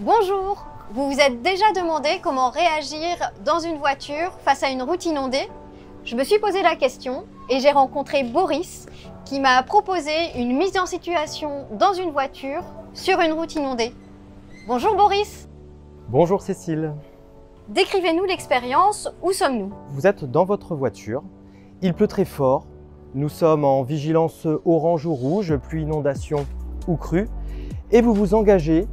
Bonjour! Vous vous êtes déjà demandé comment réagir dans une voiture face à une route inondée? Je me suis posé la question et j'ai rencontré Boris qui m'a proposé une mise en situation dans une voiture sur une route inondée. Bonjour Boris! Bonjour Cécile. Décrivez-nous l'expérience, où sommes-nous? Vous êtes dans votre voiture, il pleut très fort, nous sommes en vigilance orange ou rouge, pluie, inondation ou crue, et vous vous engagez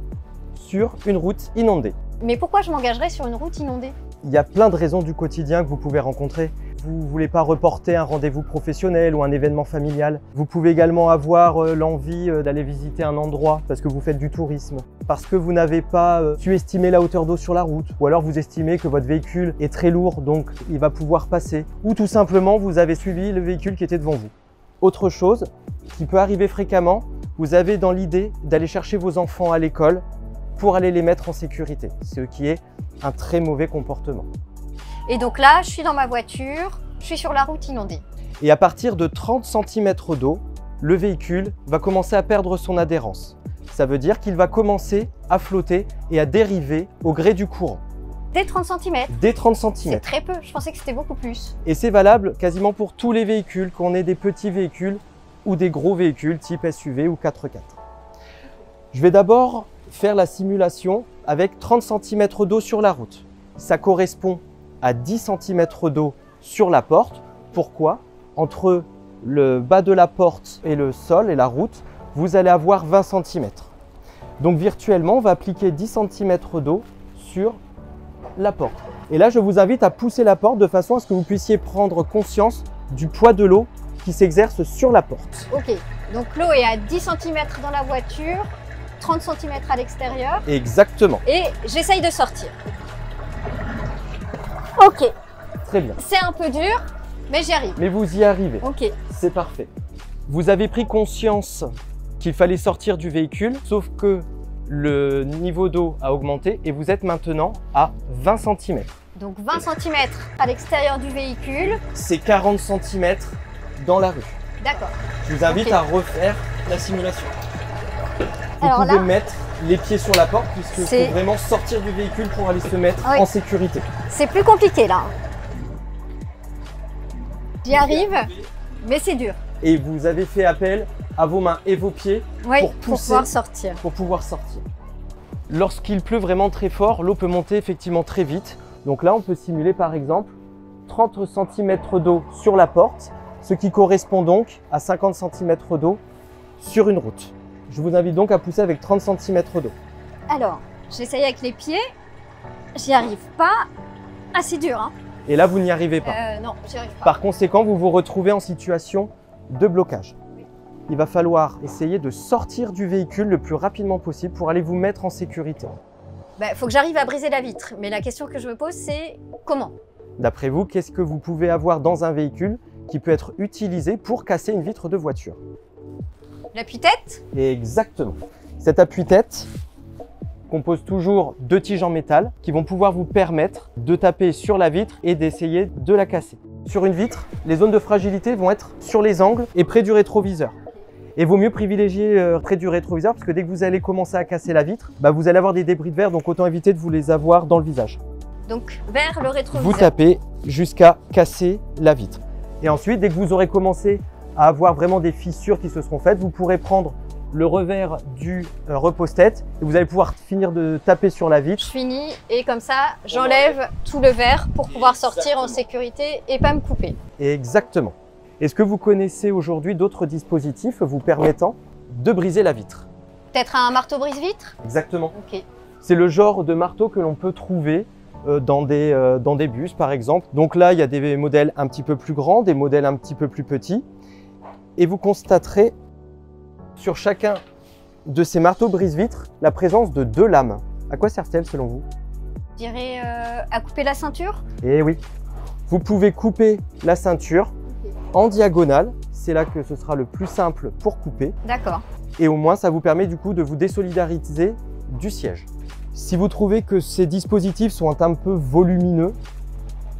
sur une route inondée. Mais pourquoi je m'engagerais sur une route inondée? Il y a plein de raisons du quotidien que vous pouvez rencontrer. Vous ne voulez pas reporter un rendez-vous professionnel ou un événement familial. Vous pouvez également avoir l'envie d'aller visiter un endroit parce que vous faites du tourisme. Parce que vous n'avez pas su-estimer la hauteur d'eau sur la route. Ou alors vous estimez que votre véhicule est très lourd, donc il va pouvoir passer. Ou tout simplement, vous avez suivi le véhicule qui était devant vous. Autre chose qui peut arriver fréquemment, vous avez dans l'idée d'aller chercher vos enfants à l'école pour aller les mettre en sécurité, ce qui est un très mauvais comportement. Et donc là, je suis dans ma voiture, je suis sur la route inondée. Et à partir de 30 cm d'eau, le véhicule va commencer à perdre son adhérence. Ça veut dire qu'il va commencer à flotter et à dériver au gré du courant. Dès 30 cm? Dès 30 cm. C'est très peu, je pensais que c'était beaucoup plus. Et c'est valable quasiment pour tous les véhicules, qu'on ait des petits véhicules ou des gros véhicules type SUV ou 4x4. Je vais d'abord faire la simulation avec 30 cm d'eau sur la route. Ça correspond à 10 cm d'eau sur la porte. Pourquoi? Entre le bas de la porte et le sol et la route, vous allez avoir 20 cm. Donc virtuellement, on va appliquer 10 cm d'eau sur la porte. Et là, je vous invite à pousser la porte de façon à ce que vous puissiez prendre conscience du poids de l'eau qui s'exerce sur la porte. Ok, donc l'eau est à 10 cm dans la voiture, 30 cm à l'extérieur. Exactement. Et j'essaye de sortir. Ok. Très bien. C'est un peu dur, mais j'y arrive. Mais vous y arrivez. Ok. C'est parfait. Vous avez pris conscience qu'il fallait sortir du véhicule, sauf que le niveau d'eau a augmenté et vous êtes maintenant à 20 cm. Donc 20 cm à l'extérieur du véhicule. C'est 40 cm dans la rue. D'accord. Je vous invite à refaire la simulation. Vous Alors pouvez là, mettre les pieds sur la porte puisqu'il faut vraiment sortir du véhicule pour aller se mettre en sécurité. C'est plus compliqué là. J'y arrive, mais c'est dur. Et vous avez fait appel à vos mains et vos pieds pour pousser, pour pouvoir sortir. Pour pouvoir sortir. Lorsqu'il pleut vraiment très fort, l'eau peut monter effectivement très vite. Donc là, on peut simuler par exemple 30 cm d'eau sur la porte, ce qui correspond donc à 50 cm d'eau sur une route. Je vous invite donc à pousser avec 30 cm d'eau. Alors, j'essaye avec les pieds, j'y arrive pas. Ah, c'est dur, hein. Et là, vous n'y arrivez pas. Non, j'y arrive pas. Par conséquent, vous vous retrouvez en situation de blocage. Il va falloir essayer de sortir du véhicule le plus rapidement possible pour aller vous mettre en sécurité. Faut que j'arrive à briser la vitre. Mais la question que je me pose, c'est comment? D'après vous, qu'est-ce que vous pouvez avoir dans un véhicule qui peut être utilisé pour casser une vitre de voiture? L'appui-tête? Exactement. Cet appui-tête compose toujours 2 tiges en métal qui vont pouvoir vous permettre de taper sur la vitre et d'essayer de la casser. Sur une vitre, les zones de fragilité vont être sur les angles et près du rétroviseur. Et il vaut mieux privilégier près du rétroviseur parce que dès que vous allez commencer à casser la vitre, vous allez avoir des débris de verre, donc autant éviter de vous les avoir dans le visage. Donc vers le rétroviseur. Vous tapez jusqu'à casser la vitre. Et ensuite, dès que vous aurez commencé à avoir vraiment des fissures qui se seront faites, vous pourrez prendre le revers du repose-tête et vous allez pouvoir finir de taper sur la vitre. Je finis et comme ça, j'enlève tout le verre pour pouvoir sortir en sécurité et pas me couper. Exactement. Est-ce que vous connaissez aujourd'hui d'autres dispositifs vous permettant de briser la vitre? Peut-être un marteau brise-vitre? Exactement. Ok. C'est le genre de marteau que l'on peut trouver dans des bus par exemple. Donc là, il y a des modèles un petit peu plus grands, des modèles un petit peu plus petits. Et vous constaterez sur chacun de ces marteaux brise-vitres la présence de 2 lames. À quoi servent-elles selon vous? Je dirais à couper la ceinture? Eh oui, vous pouvez couper la ceinture en diagonale. C'est là que ce sera le plus simple pour couper. D'accord. Et au moins, ça vous permet du coup de vous désolidariser du siège. Si vous trouvez que ces dispositifs sont un peu volumineux,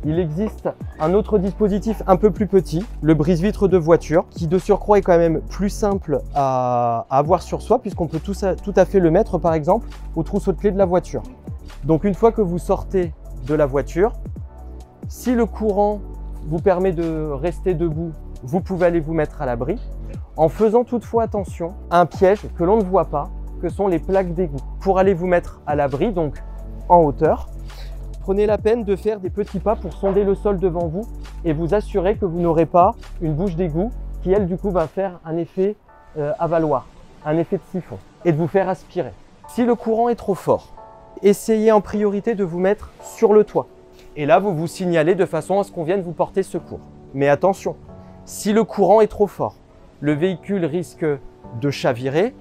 Il existe un autre dispositif un peu plus petit, le brise-vitre de voiture, qui de surcroît est quand même plus simple à avoir sur soi, puisqu'on peut tout à fait le mettre par exemple au trousseau de clés de la voiture. Donc une fois que vous sortez de la voiture, si le courant vous permet de rester debout, vous pouvez aller vous mettre à l'abri, en faisant toutefois attention à un piège que l'on ne voit pas, que sont les plaques d'égout. Pour aller vous mettre à l'abri, donc en hauteur, prenez la peine de faire des petits pas pour sonder le sol devant vous et vous assurer que vous n'aurez pas une bouche d'égout qui, elle, du coup, va faire un effet avaloir, un effet de siphon et de vous faire aspirer. Si le courant est trop fort, essayez en priorité de vous mettre sur le toit. Et là, vous vous signalez de façon à ce qu'on vienne vous porter secours. Mais attention, si le courant est trop fort, le véhicule risque de chavirer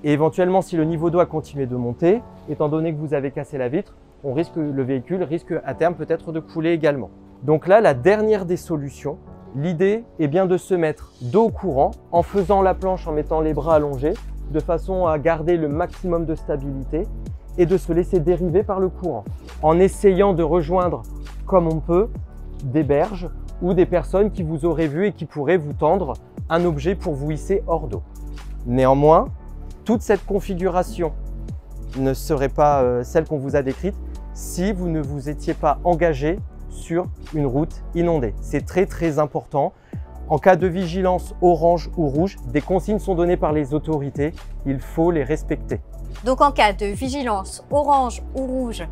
et éventuellement, si le niveau d'eau a continué de monter, étant donné que vous avez cassé la vitre, le véhicule risque à terme peut-être de couler également. Donc là, la dernière des solutions, l'idée est bien de se mettre dos au courant en faisant la planche, en mettant les bras allongés, de façon à garder le maximum de stabilité et de se laisser dériver par le courant, en essayant de rejoindre comme on peut des berges ou des personnes qui vous auraient vu et qui pourraient vous tendre un objet pour vous hisser hors d'eau. Néanmoins, toute cette configuration ne serait pas celle qu'on vous a décrite si vous ne vous étiez pas engagé sur une route inondée. C'est très important. En cas de vigilance orange ou rouge, des consignes sont données par les autorités. Il faut les respecter. Donc en cas de vigilance orange ou rouge,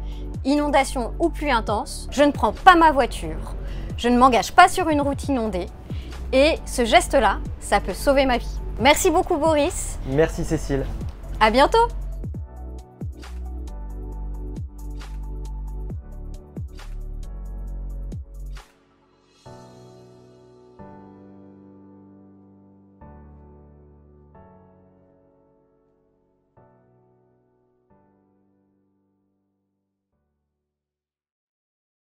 inondation ou pluie intense, je ne prends pas ma voiture, je ne m'engage pas sur une route inondée et ce geste-là, ça peut sauver ma vie. Merci beaucoup Boris. Merci Cécile. À bientôt.